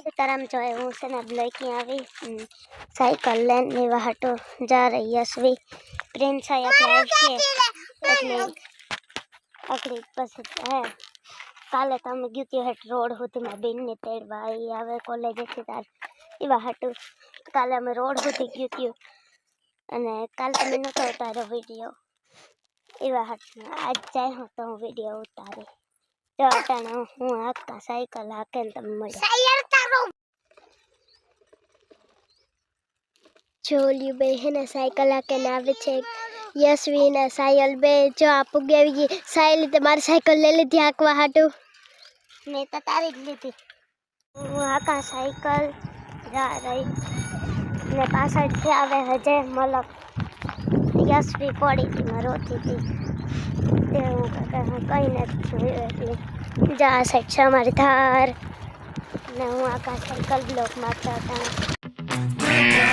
सीताराम जो है हूँ से लड़की આવી સાયકલ લઈને વાહટો જા રહી હસવી પ્રિન્સ આયા ક્લાસ કે એટલે અકડી પછી હે કાલે તમે ગયું હેટ રોડ હોતી માં બેન ને તેડવા આવી આવે કોલેજ થી તાર એ વાહટો કાલે અમે રોડ હોતી ગયું અને કાલે તમે નતો ઉતાર્યો વિડિયો એ વાહટ આજ જાય હું તો વિડિયો ઉતારે તો અટાણે હું આખા સાયકલ હાકે ને તમે મળ્યા જોલિયું બે હે ને સાયકલ હાકે ને આવે છે યશવી ને સાયલ બે જો આપુ ગઈ સાયલ તમારી સાયકલ લઈ લીધી હાકવા હાટું મેં તો તારી જ લીધી હું આખા સાયકલ જા રહી ને પાછળથી આવે હજે મલક યશવી પડી હતી માં રોતી હતી તે હું કઈ નથી જોયું એટલે જા સાઈડ છે અમારી ધાર ને હું આખા સાયકલ બ્લોક મારતા હતા